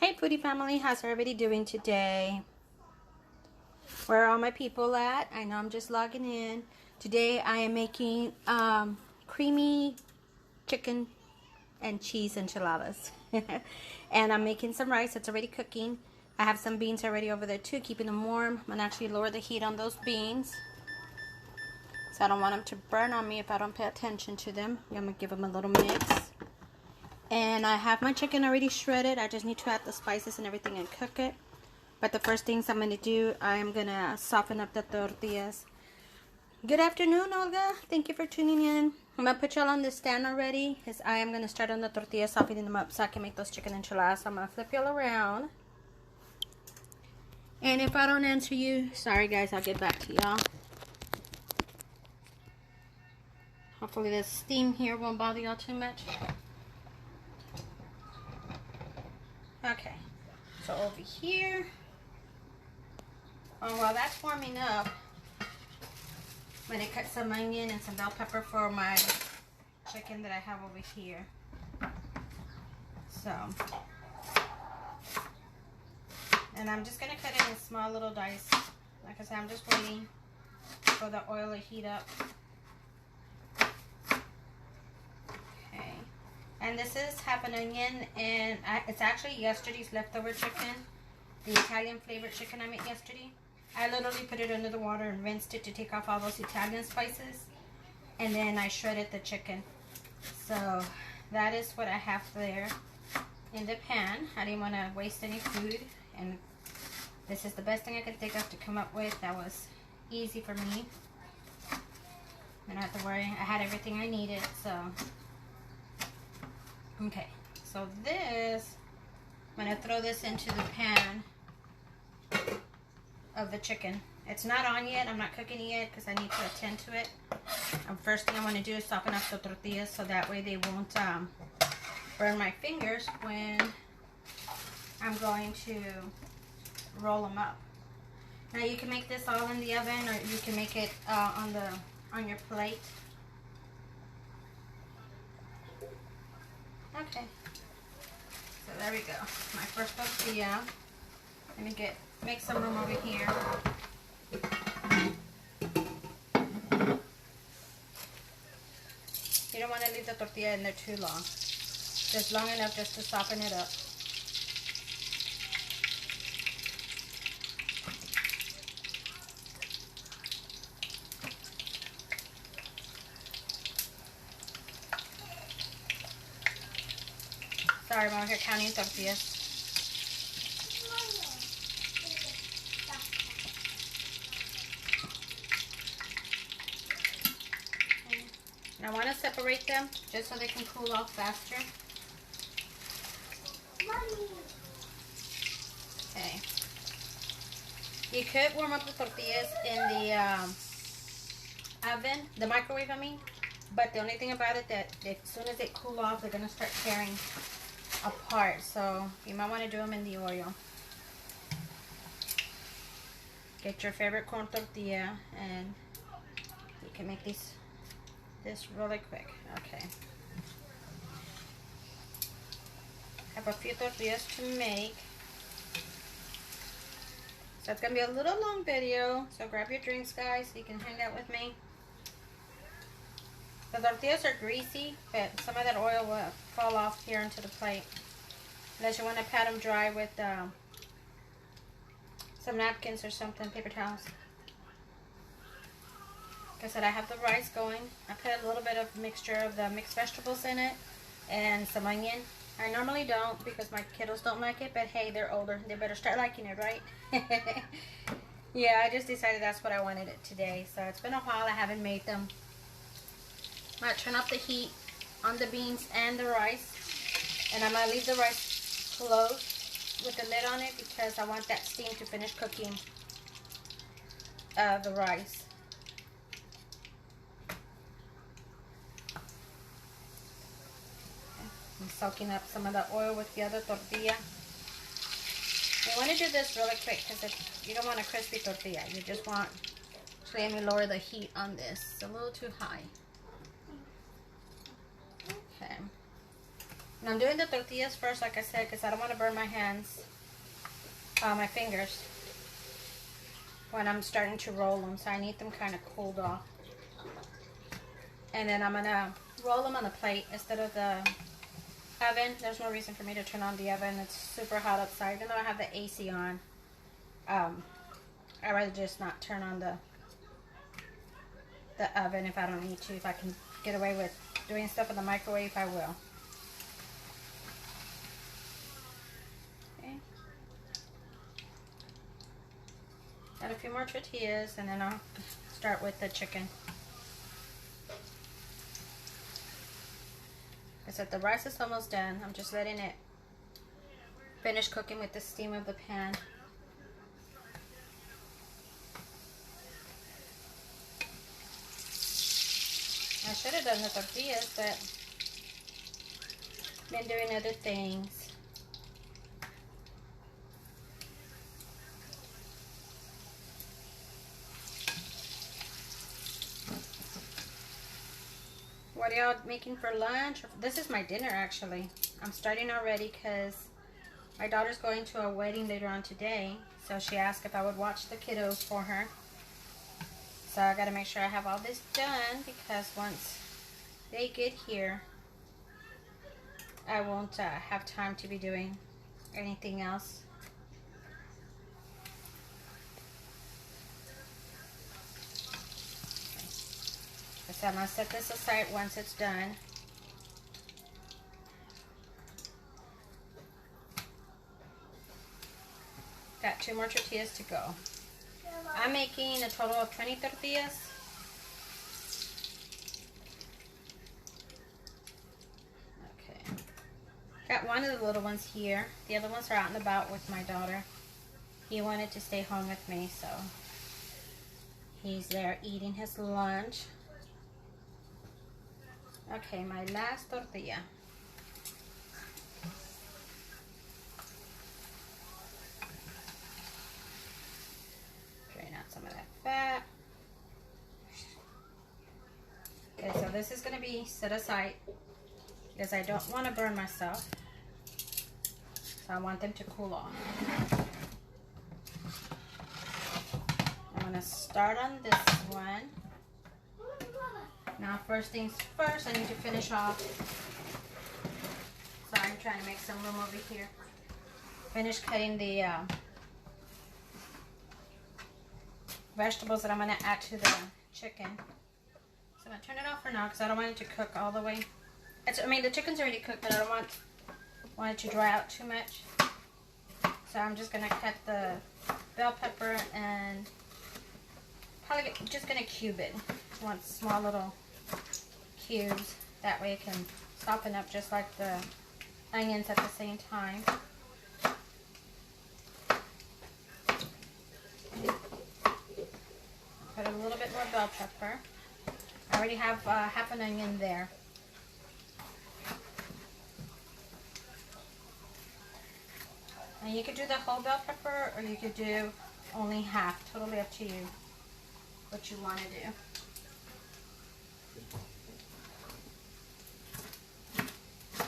Hey foodie family, how's everybody doing today? Where are all my people at? I know I'm just logging in. Today I am making creamy chicken and cheese enchiladas. And I'm making some rice that's already cooking. I have some beans already over there too, keeping them warm. I'm gonna actually lower the heat on those beans, so I don't want them to burn on me if I don't pay attention to them. I'm gonna give them a little mix. And I have my chicken already shredded. I just need to add the spices and everything and cook it. But the first things I'm going to do, I am going to soften up the tortillas. Good afternoon, Olga. Thank you for tuning in. I'm going to put y'all on this stand already, because I am going to start on the tortillas, softening them up so I can make those chicken enchiladas. So I'm going to flip y'all around. And if I don't answer you, sorry guys, I'll get back to y'all. Hopefully the steam here won't bother y'all too much. Okay, so over here, while that's warming up, I'm going to cut some onion and some bell pepper for my chicken that I have over here. So, and I'm just going to cut it in small little dice. Like I said, I'm just waiting for the oil to heat up. And this is half an onion, and it's actually yesterday's leftover chicken, the Italian flavored chicken I made yesterday. I literally put it under the water and rinsed it to take off all those Italian spices, and then I shredded the chicken. So that is what I have there in the pan. I didn't want to waste any food, and this is the best thing I could think of to come up with that was easy for me. I didn't have to worry. I had everything I needed, so... Okay, so this, I'm going to throw this into the pan of the chicken. It's not on yet. I'm not cooking it yet because I need to attend to it. First thing I want to do is soften up the tortillas so that way they won't burn my fingers when I'm going to roll them up. Now you can make this all in the oven, or you can make it on your plate. Okay, so there we go. My first tortilla. Let me make some room over here. You don't want to leave the tortilla in there too long. Just long enough just to soften it up. Sorry, I'm over here counting tortillas. And I want to separate them just so they can cool off faster. Okay. You could warm up the tortillas in the oven, the microwave I mean, but the only thing about it that as soon as they cool off, they're going to start tearing apart, so you might want to do them in the oil. Get your favorite corn tortilla, and you can make this really quick. Okay, I have a few tortillas to make, so it's gonna be a little long video, so grab your drinks guys so you can hang out with me. The tortillas are greasy, but some of that oil will fall off here into the plate. Unless you want to pat them dry with some napkins or something, paper towels. Like I said, I have the rice going. I put a little bit of mixture of the mixed vegetables in it and some onion. I normally don't because my kiddos don't like it, but hey, they're older. They better start liking it, right? Yeah, I just decided that's what I wanted it today. So it's been a while I haven't made them. I'm going to turn up the heat on the beans and the rice, and I'm going to leave the rice closed with the lid on it because I want that steam to finish cooking the rice. I'm soaking up some of the oil with the other tortilla. You want to do this really quick because you don't want a crispy tortilla. You just want, actually let me lower the heat on this. It's a little too high. Okay. And I'm doing the tortillas first, like I said, because I don't want to burn my hands, my fingers, when I'm starting to roll them. So I need them kind of cooled off. And then I'm going to roll them on the plate instead of the oven. There's no reason for me to turn on the oven. It's super hot outside. Even though I have the AC on, I'd rather just not turn on the oven if I don't need to. If I can get away with doing stuff in the microwave, I will. Okay. Got a few more tortillas, and then I'll start with the chicken. I said the rice is almost done. I'm just letting it finish cooking with the steam of the pan. I should have done the tortillas, but been doing other things. What are y'all making for lunch? This is my dinner, actually. I'm starting already because my daughter's going to a wedding later on today. So she asked if I would watch the kiddos for her. So I got to make sure I have all this done, because once they get here, I won't have time to be doing anything else. So I'm going to set this aside once it's done. Got 2 more tortillas to go. I'm making a total of 20 tortillas. Okay. Got one of the little ones here. The other ones are out and about with my daughter. He wanted to stay home with me, so he's there eating his lunch. Okay, my last tortilla. Drain out some of that fat. Okay, so this is going to be set aside because I don't want to burn myself. So I want them to cool off. I'm going to start on this one. Now, first things first, I need to finish off. Sorry, I'm trying to make some room over here. Finish cutting the vegetables that I'm going to add to the chicken. So I'm going to turn it off for now because I don't want it to cook all the way. I mean, the chicken's already cooked, but I don't want it to dry out too much. So I'm just going to cut the bell pepper and probably just going to cube it. I want small little cubes. That way it can soften up just like the onions at the same time. Put a little bit more bell pepper. I already have half an onion there. And you could do the whole bell pepper, or you could do only half. Totally up to you what you want to do.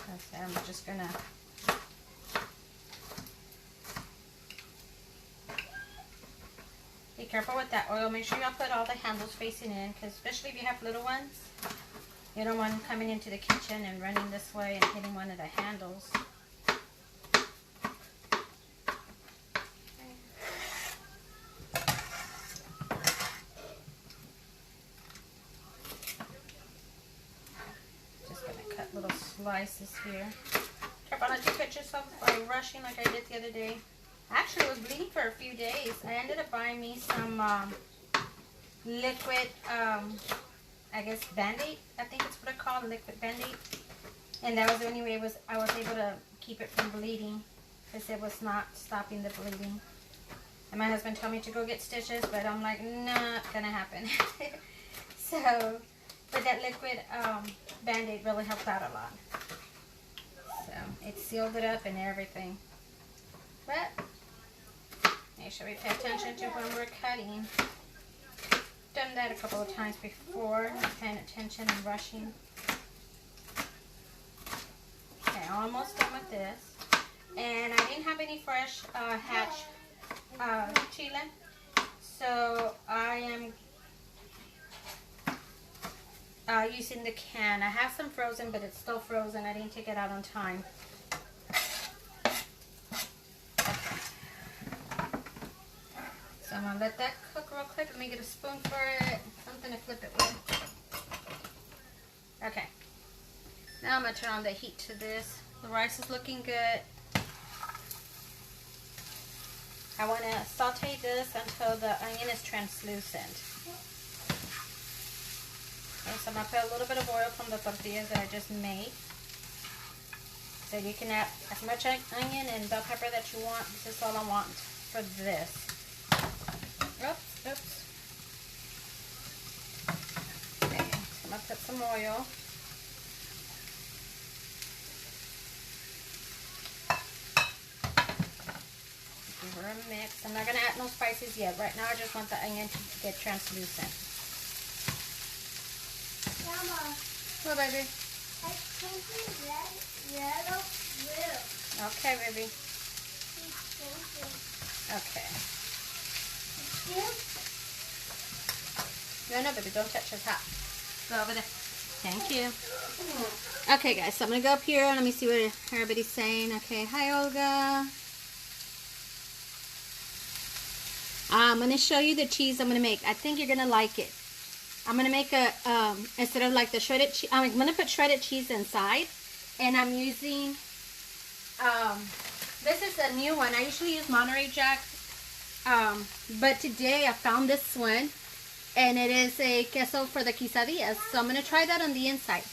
Okay, I'm just gonna be careful with that oil. Make sure y'all put all the handles facing in, because especially if you have little ones, you don't want them coming into the kitchen and running this way and hitting one of the handles. Slices here. Careful not to cut yourself by rushing like I did the other day. I actually was bleeding for a few days. I ended up buying me some liquid, I guess Band-Aid. I think it's what I call liquid Band-Aid. And that was the only way I was able to keep it from bleeding, because it was not stopping the bleeding. And my husband told me to go get stitches, but I'm like, not gonna happen. So, but that liquid Band-Aid really helped out a lot. So it sealed it up and everything. But make sure we pay attention to when we're cutting. Done that a couple of times before, not paying attention and rushing. Okay. almost done with this. And I didn't have any fresh hatch chile, so I am using the can. I have some frozen, but it's still frozen. I didn't take it out on time. So I'm gonna let that cook real quick. Let me get a spoon for it, something to flip it with. Okay. Now I'm gonna turn on the heat to this. The rice is looking good. I want to saute this until the onion is translucent. Okay, so I'm gonna put a little bit of oil from the tortillas that I just made. So you can add as much onion and bell pepper that you want. This is all I want for this. Oops. Okay, so I'm gonna put some oil. Give her a mix. I'm not gonna add no spices yet. Right now I just want the onion to get translucent. Mama. What, baby? I painted red, yellow, blue. Okay, baby. Okay. No, baby, don't touch his hat. Go over there. Thank you. Okay, guys, so I'm going to go up here and let me see what everybody's saying. Okay, hi, Olga. I'm going to show you the cheese I'm going to make. I think you're going to like it. I'm going to make a, instead of like the shredded cheese, I'm going to put shredded cheese inside. And I'm using, this is a new one. I usually use Monterey Jack. But today I found this one. And it is a queso for the quesadillas. So I'm going to try that on the inside.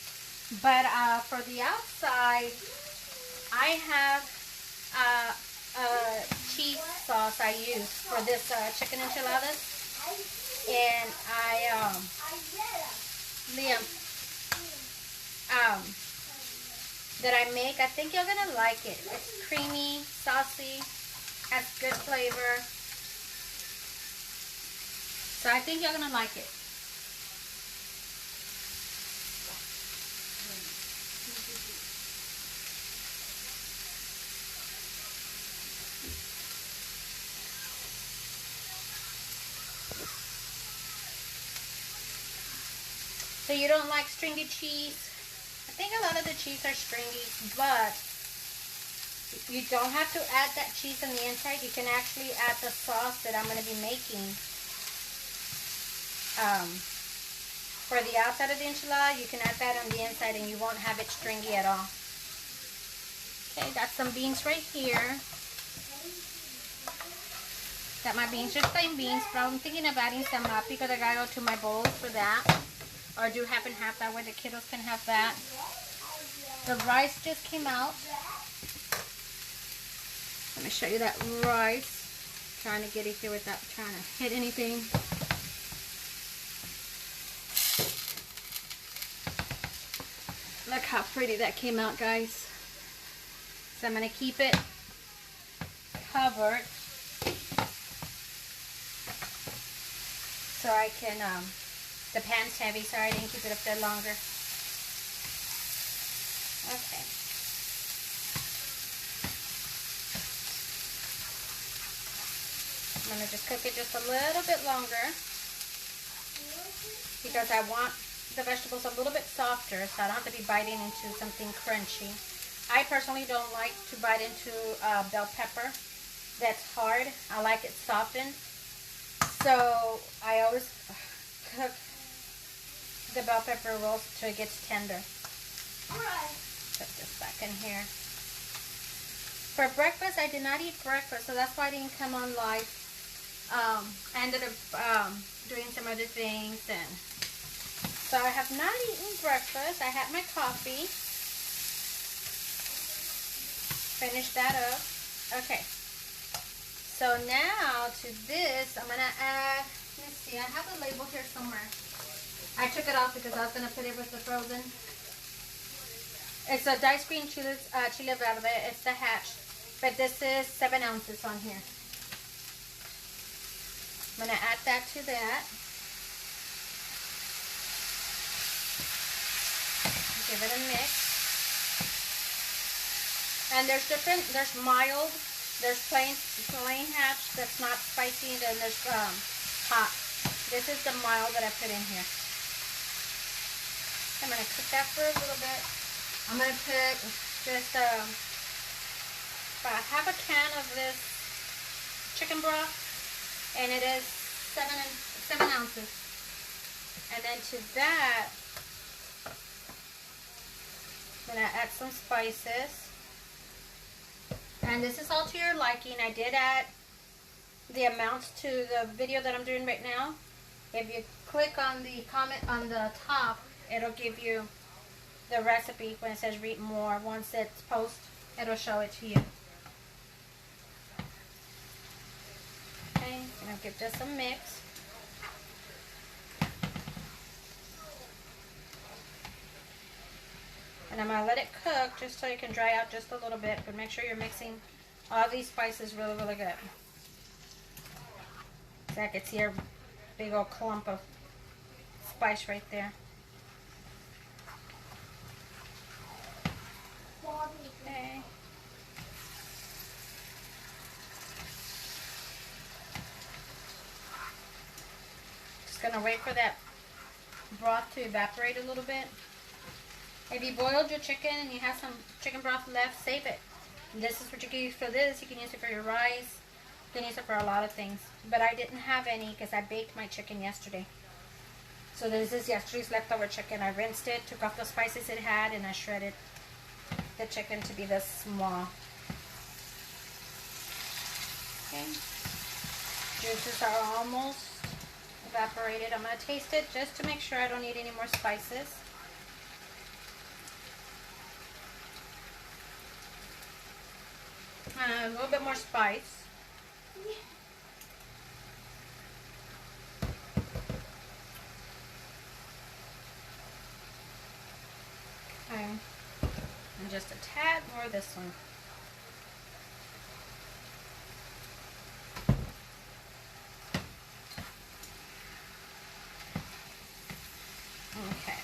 But for the outside, I have a cheese sauce I use for this chicken enchiladas. And that I make, I think you're going to like it. It's creamy, saucy, has good flavor. So I think you're going to like it. So you don't like stringy cheese? I think a lot of the cheese are stringy, but you don't have to add that cheese on the inside. You can actually add the sauce that I'm going to be making. For the outside of the enchilada, you can add that on the inside and you won't have it stringy at all. Okay, got some beans right here. Got my beans, just plain beans, but I'm thinking of adding some pico de gallo to my bowl for that. Or do half and half, that way the kiddos can have that. The rice just came out. Let me show you that rice. Trying to get it here without trying to hit anything. Look how pretty that came out, guys. So I'm going to keep it covered so I can, the pan's heavy, so I didn't keep it up there longer. Okay. I'm going to just cook it just a little bit longer because I want the vegetables a little bit softer, so I don't have to be biting into something crunchy. I personally don't like to bite into bell pepper. That's hard. I like it softened. So I always cook the bell pepper rolls till it gets tender. Put this back in here. For breakfast, I did not eat breakfast, so that's why I didn't come on live. I ended up doing some other things, and so I have not eaten breakfast. I had my coffee. Finish that up. Okay. So now to this, I'm gonna add. Let me see. I have the label here somewhere. I took it off because I was gonna put it with the frozen. It's a diced green chile verde. It's the hatch, but this is 7 ounces on here. I'm gonna add that to that. Give it a mix. And there's different, there's mild, there's plain hatch that's not spicy, and then there's hot. This is the mild that I put in here. I'm gonna cook that for a little bit. I'm gonna put just about half a can of this chicken broth, and it is 7 ounces. And then to that, I'm gonna add some spices. And this is all to your liking. I did add the amounts to the video that I'm doing right now. If you click on the comment on the top, it'll give you the recipe when it says read more. Once it's posted, it'll show it to you. Okay, I'm gonna give just a mix. And I'm gonna let it cook just so it can dry out just a little bit, but make sure you're mixing all these spices really, really good. So I can see a big old clump of spice right there. Okay. Just gonna wait for that broth to evaporate a little bit. If you boiled your chicken and you have some chicken broth left, save it. This is what you can use for this. You can use it for your rice. You can use it for a lot of things. But I didn't have any because I baked my chicken yesterday. So this is yesterday's leftover chicken. I rinsed it, took off the spices it had, and I shredded the chicken to be this small. Okay. Juices are almost evaporated. I'm going to taste it just to make sure I don't need any more spices. A little bit more spice. Okay. And just a tad more of this one. Okay.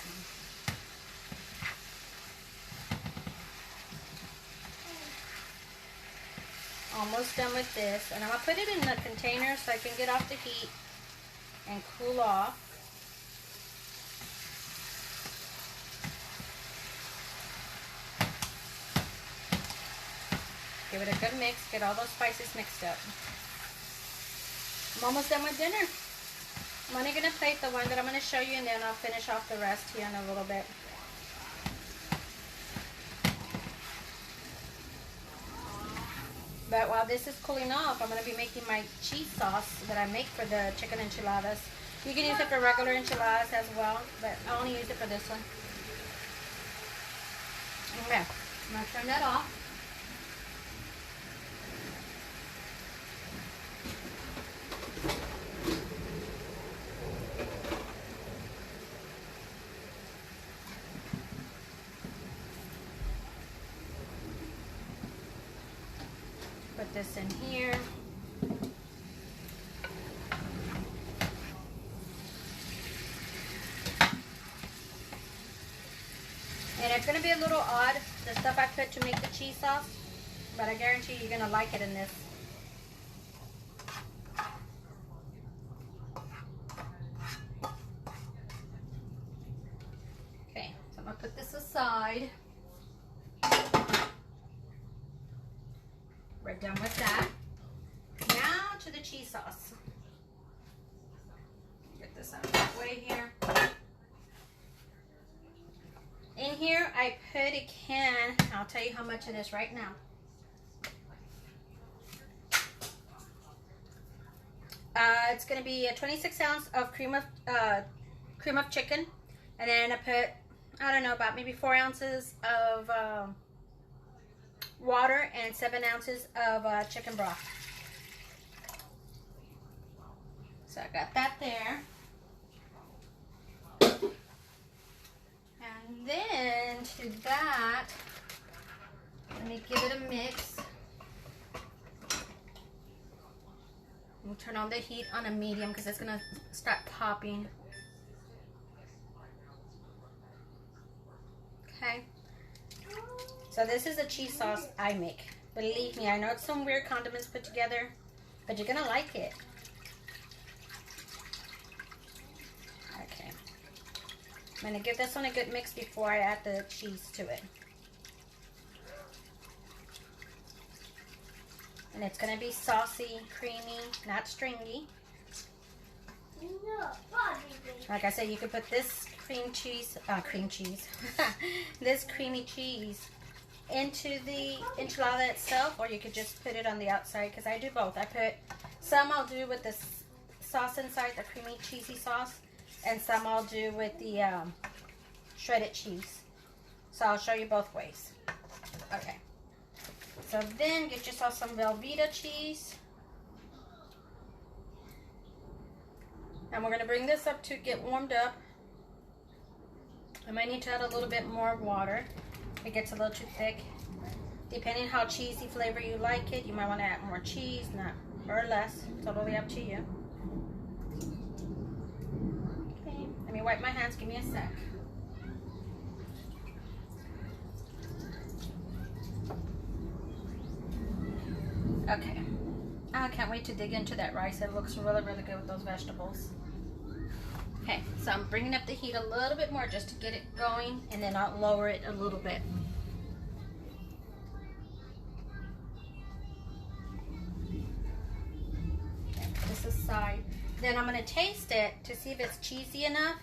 Almost done with this, and I'm gonna put it in the container so I can get off the heat and cool off. Give it a good mix, get all those spices mixed up. I'm almost done with dinner. I'm only gonna plate the one that I'm gonna show you, and then I'll finish off the rest here in a little bit. But while this is cooling off, I'm going to be making my cheese sauce that I make for the chicken enchiladas. You can use it for regular enchiladas as well, but I only use it for this one. Okay, I'm going to turn that off. Put this in here. And it's going to be a little odd, the stuff I put to make the cheese sauce, but I guarantee you're going to like it in this. Okay, so I'm going to put this aside. We're done with that. Now to the cheese sauce. Get this out of the way here. In here, I put a can. I'll tell you how much it is right now. It's going to be a 26 ounce of cream of chicken, and then I put, I don't know, about maybe 4 ounces of water and 7 ounces of chicken broth. So I got that there. And then to that, let me give it a mix. We'll turn on the heat on a medium because it's going to start popping. So So this is a cheese sauce I make. Believe me, I know it's some weird condiments put together, but you're gonna like it. Okay. I'm gonna give this one a good mix before I add the cheese to it. And it's gonna be saucy, creamy, not stringy. Like I said, you could put this this creamy cheese into the enchilada itself, or you could just put it on the outside, because I do both. Some I'll do with the sauce inside, the creamy cheesy sauce, and some I'll do with the shredded cheese. So I'll show you both ways. Okay. So then get yourself some Velveeta cheese. And we're going to bring this up to get warmed up. I might need to add a little bit more water. It gets a little too thick. Depending how cheesy flavor you like it, you might want to add more cheese, not or less. Totally up to you. Okay, let me wipe my hands. Give me a sec. Okay. I can't wait to dig into that rice. It looks really, really good with those vegetables. Okay, so I'm bringing up the heat a little bit more just to get it going, and then I'll lower it a little bit. Okay, put this aside. Then I'm going to taste it to see if it's cheesy enough.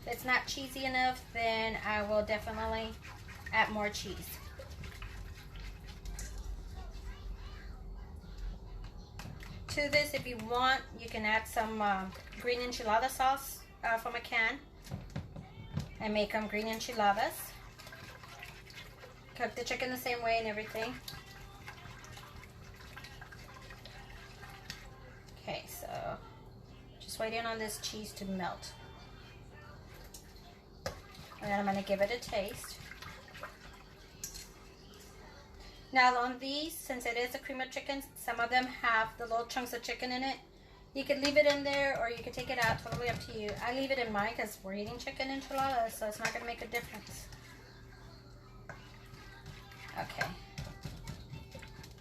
If it's not cheesy enough, then I will definitely add more cheese. To this, if you want, you can add some green enchilada sauce from a can and make them green enchiladas. Cook the chicken the same way and everything. Okay, so just waiting on this cheese to melt. And then I'm going to give it a taste. Now on these, since it is a cream of chicken, some of them have the little chunks of chicken in it. You could leave it in there or you could take it out, totally up to you. I leave it in mine because we're eating chicken enchiladas, so it's not going to make a difference. Okay.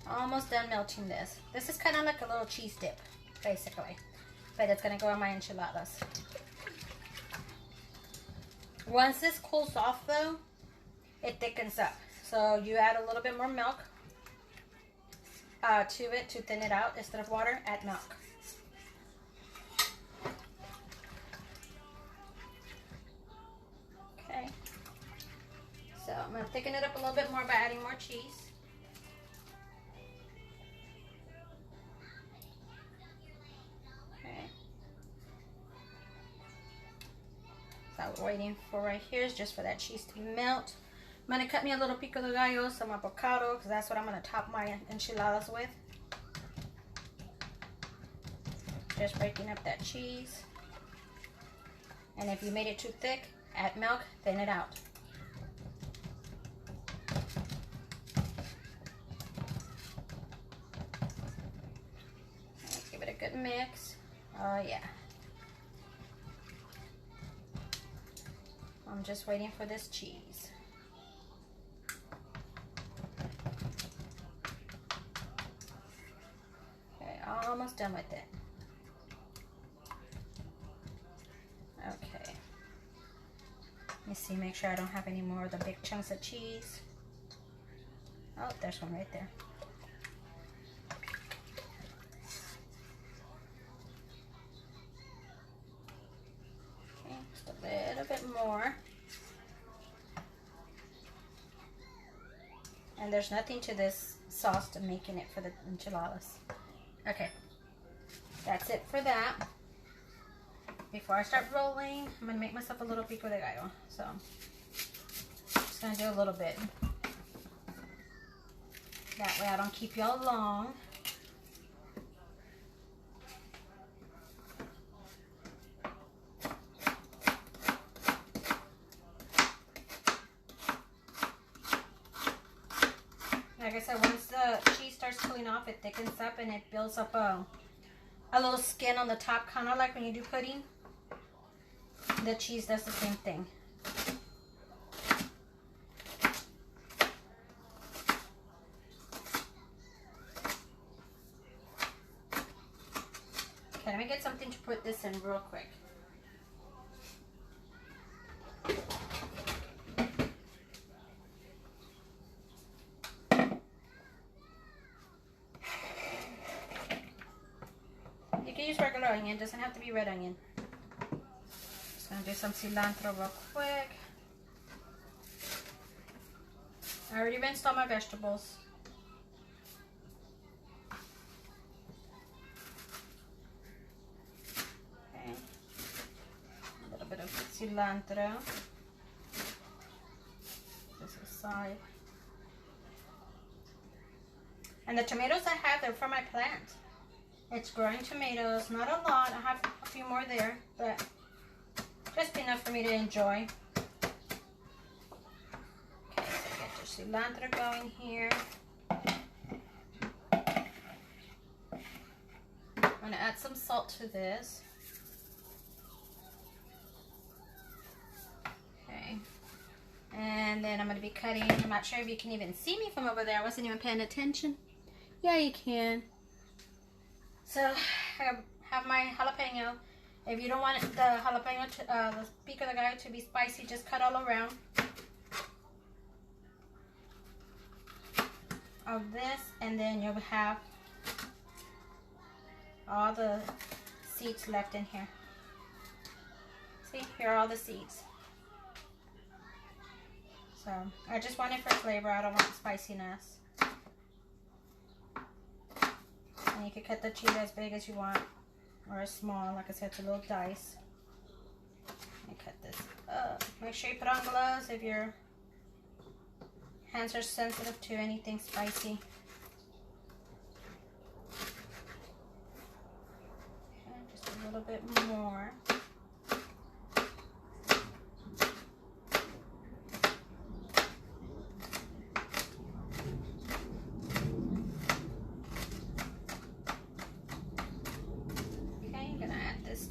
Almost done melting this. This is kind of like a little cheese dip, basically. But it's going to go on my enchiladas. Once this cools off though, it thickens up. So you add a little bit more milk to it to thin it out. Instead of water, add milk. Okay. So I'm going to thicken it up a little bit more by adding more cheese. Okay. So what we're waiting for right here is just for that cheese to melt. I'm going to cut me a little pico de gallo, some avocado, because that's what I'm going to top my enchiladas with. Just breaking up that cheese. And if you made it too thick, add milk, thin it out. Let's give it a good mix. Oh yeah. I'm just waiting for this cheese. Almost done with it. Okay. Let me see, make sure I don't have any more of the big chunks of cheese. Oh, there's one right there. Okay, just a little bit more. And there's nothing to this sauce to making it for the enchiladas. Okay, that's it for that. Before I start rolling, I'm going to make myself a little pico de gallo. So, just going to do a little bit. That way I don't keep y'all long. Like I said, once the cheese starts cooling off, it thickens up and it builds up a little skin on the top, kind of like when you do pudding. The cheese does the same thing. real quick. You can use regular onion, it doesn't have to be red onion. Just gonna do some cilantro real quick. I already rinsed all my vegetables. Okay. A little bit of cilantro. This aside. And the tomatoes I have, they're from my plant. It's growing tomatoes, not a lot. I have a few more there, but just enough for me to enjoy. Okay, so get your cilantro going here. I'm gonna add some salt to this. Okay, and then I'm gonna be cutting. I'm not sure if you can even see me from over there. I wasn't even paying attention. Yeah, you can. So I have my jalapeno. If you don't want the jalapeno, the pico de gallo to be spicy, just cut all around of this, and then you'll have all the seeds left in here. See, here are all the seeds. So I just want it for flavor. I don't want spiciness. And you can cut the chile as big as you want, or as small. Like I said, it's a little dice. And cut this up. Make sure you put on gloves if your hands are sensitive to anything spicy. Okay, just a little bit more.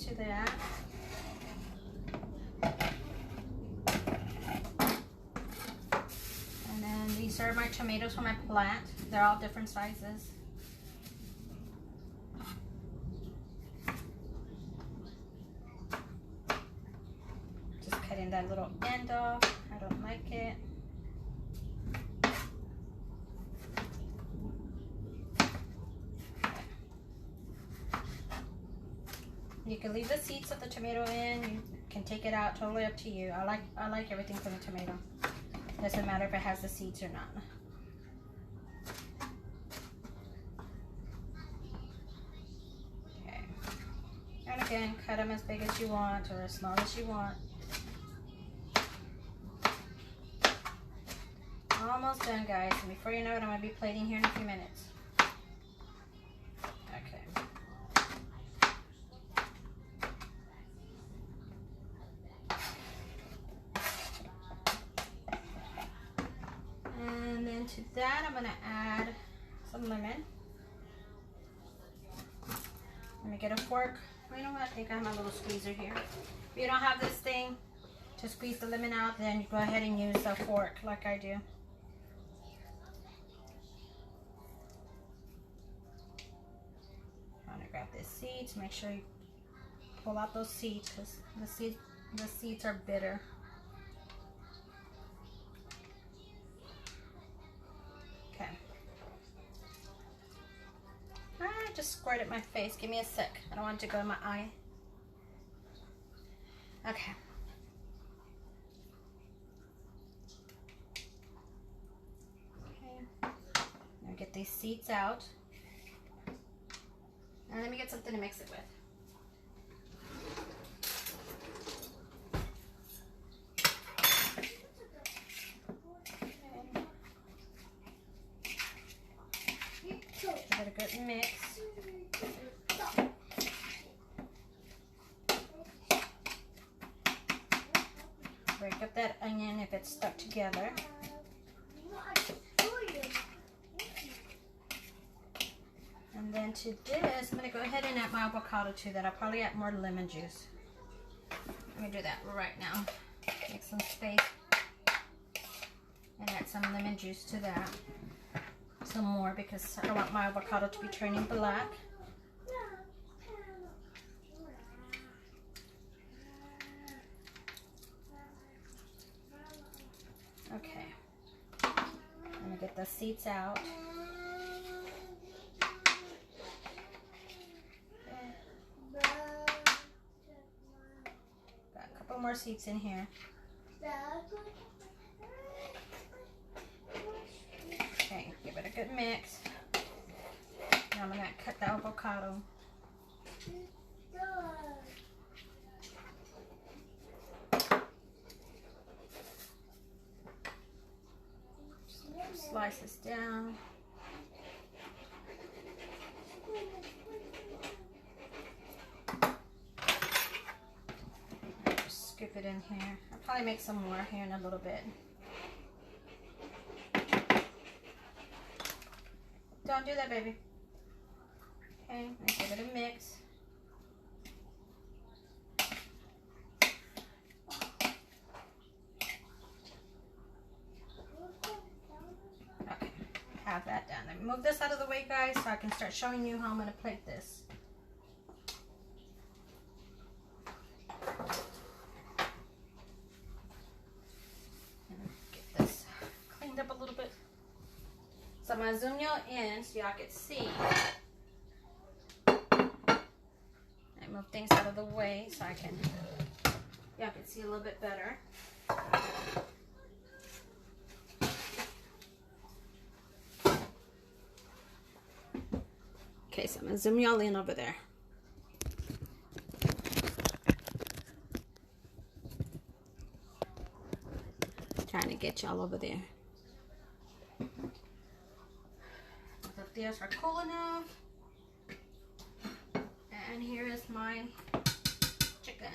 To that. And then these are my tomatoes from my plant. They're all different sizes. Just cutting that little end off. I don't like it. You can leave the seeds of the tomato in. You can take it out. Totally up to you. I like everything from the tomato. Doesn't matter if it has the seeds or not. Okay. And again, cut them as big as you want or as small as you want. Almost done, guys. And before you know it, I'm going to be plating here in a few minutes. To that, I'm going to add some lemon. Let me get a fork. You know what? I think I have my little squeezer here. If you don't have this thing to squeeze the lemon out, then you go ahead and use a fork like I do. I'm going to grab this seeds. Make sure you pull out those seeds because the seeds are bitter. Just squirt at my face. Give me a sec. I don't want it to go in my eye. Okay. Okay. Now get these seeds out. And let me get something to mix it with. Give it a good mix. Break up that onion if it's stuck together. And then to this, I'm going to go ahead and add my avocado to that. I'll probably add more lemon juice. Let me do that right now. Make some space and add some lemon juice to that. Some more because I don't want my avocado to be turning black. get the seeds out. Got a couple more seeds in here. Okay, give it a good mix. Now I'm going to cut the avocado. Slice this down. Just scoop it in here. I'll probably make some more here in a little bit. Don't do that, baby. Okay, let's give it a mix. Okay, have that done. Let me move this out of the way, guys, so I can start showing you how I'm going to plate this. Get this cleaned up a little bit. So I'm going to zoom y'all in so y'all can see. I move things out of the way so y'all can see a little bit better. Okay, so I'm going to zoom y'all in over there. Trying to get y'all over there. The tortillas are cool enough. And here is my chicken.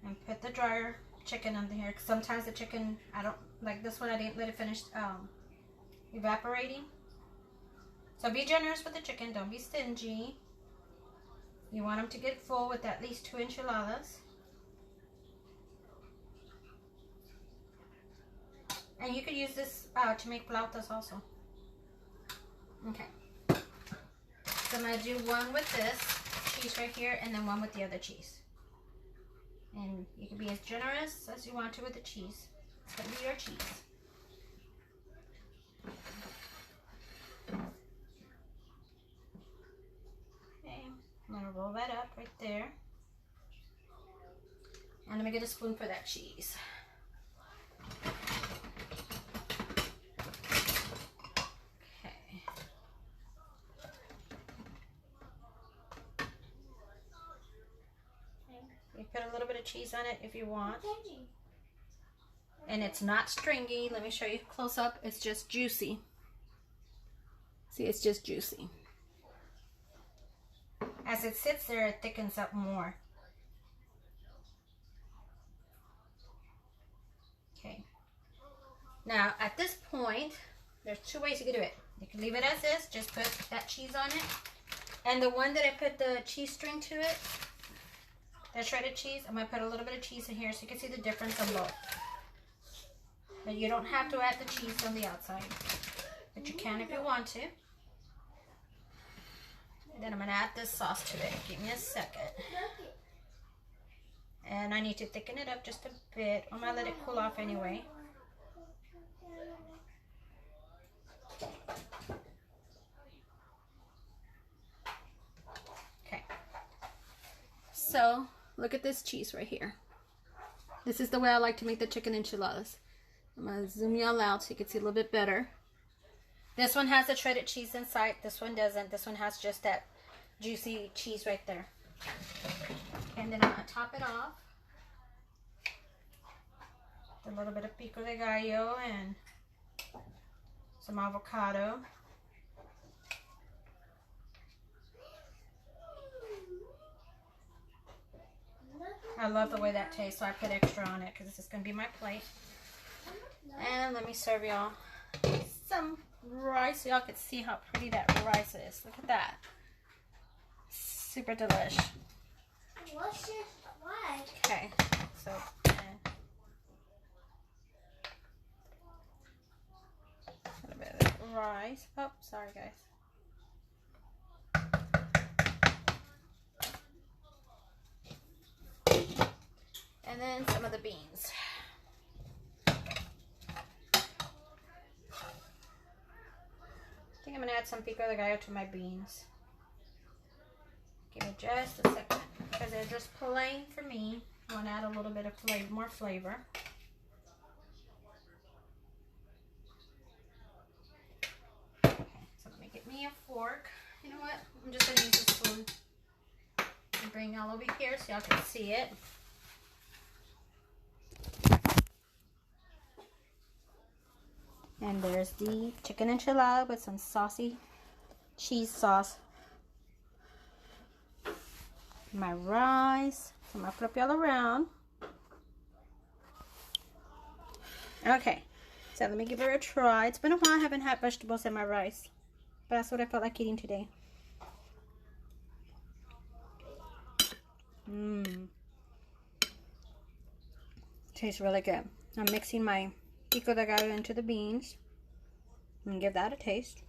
And put the dryer chicken under here. Sometimes the chicken, I don't like this one. I didn't let it finish evaporating. So be generous with the chicken. Don't be stingy. You want them to get full with at least 2 enchiladas. And you could use this to make flautas also. Okay. So I'm going to do one with this cheese right here and then one with the other cheese. And you can be as generous as you want to with the cheese. It's going to be your cheese. Okay. I'm going to roll that up right there. And let me get a spoon for that cheese. Put a little bit of cheese on it if you want. And it's not stringy. Let me show you close up. It's just juicy. See, it's just juicy. As it sits there, it thickens up more. Okay. Now, at this point, there's 2 ways you can do it. You can leave it as is. Just put that cheese on it. And the one that I put the cheese string to it, the shredded cheese, I'm going to put a little bit of cheese in here so you can see the difference on both. But you don't have to add the cheese on the outside. But you can if you want to. And then I'm going to add this sauce to it. Give me a second. And I need to thicken it up just a bit. I'm going to let it cool off anyway. Okay. So, look at this cheese right here. This is the way I like to make the chicken enchiladas. I'm going to zoom y'all out so you can see a little bit better. This one has the shredded cheese inside. This one doesn't. This one has just that juicy cheese right there. And then I'm going to top it off with a little bit of pico de gallo and some avocado. I love the way that tastes, so I put extra on it because this is going to be my plate. And let me serve y'all some rice so y'all can see how pretty that rice is. Look at that. Super delish. What's this like? Okay, so a little bit of that rice. Oh, sorry guys. and some of the beans. I think I'm going to add some pico de gallo to my beans. Give it just a second because they're just plain for me. I want to add a little bit of more flavor. Okay, so let me get me a fork. You know what? I'm just going to use a spoon and bring it all over here so y'all can see it. And there's the chicken enchilada with some saucy cheese sauce. My rice. So I'm going to flip y'all around. Okay. So let me give her a try. It's been a while I haven't had vegetables in my rice. But that's what I felt like eating today. Tastes really good. I'm mixing my pico de gallo into the beans. And give that a taste.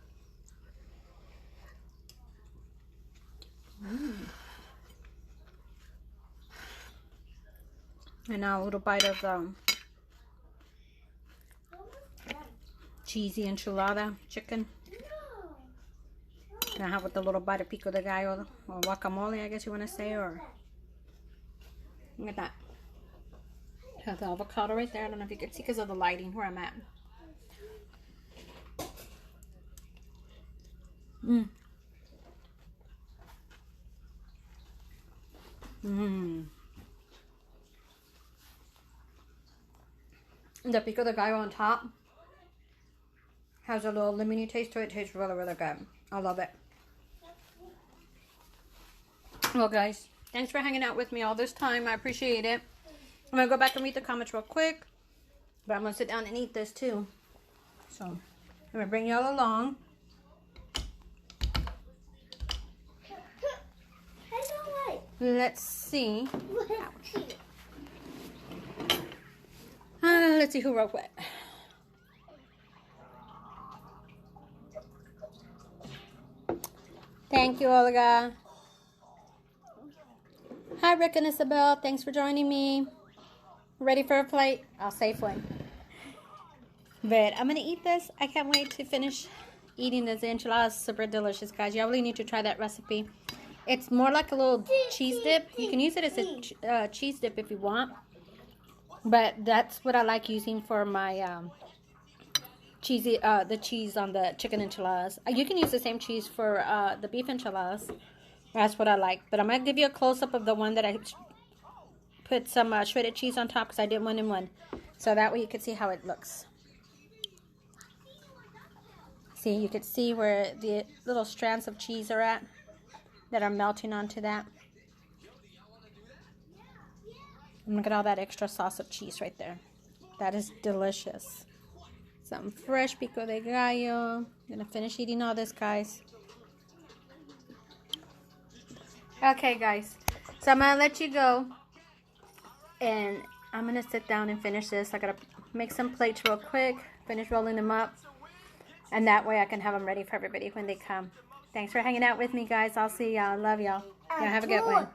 And now a little bite of cheesy enchilada chicken. And I have with a little bite of pico de gallo or guacamole, I guess you want to say, or look at that. Have the avocado right there. I don't know if you can see because of the lighting where I'm at. The pico de gallo on top has a little lemony taste to it. It tastes really, really good. I love it. Well, guys, thanks for hanging out with me all this time. I appreciate it. I'm going to go back and read the comments real quick. But I'm going to sit down and eat this too. So, I'm going to bring y'all along. Let's see. Ouch. Let's see who wrote what. Thank you, Olga. Hi, Rick and Isabel. Thanks for joining me. Ready for a plate? I'll save one. But I'm going to eat this. I can't wait to finish eating this. The enchiladas super delicious, guys. You really need to try that recipe. It's more like a little cheese dip. You can use it as a cheese dip if you want. But that's what I like using for my cheesy, the cheese on the chicken enchiladas. You can use the same cheese for the beef enchiladas. That's what I like. But I'm going to give you a close-up of the one that I put some shredded cheese on top because I did one in one. So that way you can see how it looks. See, you can see where the little strands of cheese are at that are melting onto that. And look at all that extra sauce of cheese right there. That is delicious. Some fresh pico de gallo. I'm going to finish eating all this, guys. Okay, guys. So I'm going to let you go. And I'm going to sit down and finish this. I got to make some plates real quick. Finish rolling them up. And that way I can have them ready for everybody when they come. Thanks for hanging out with me, guys. I'll see y'all. Love y'all. Y'all have a good one.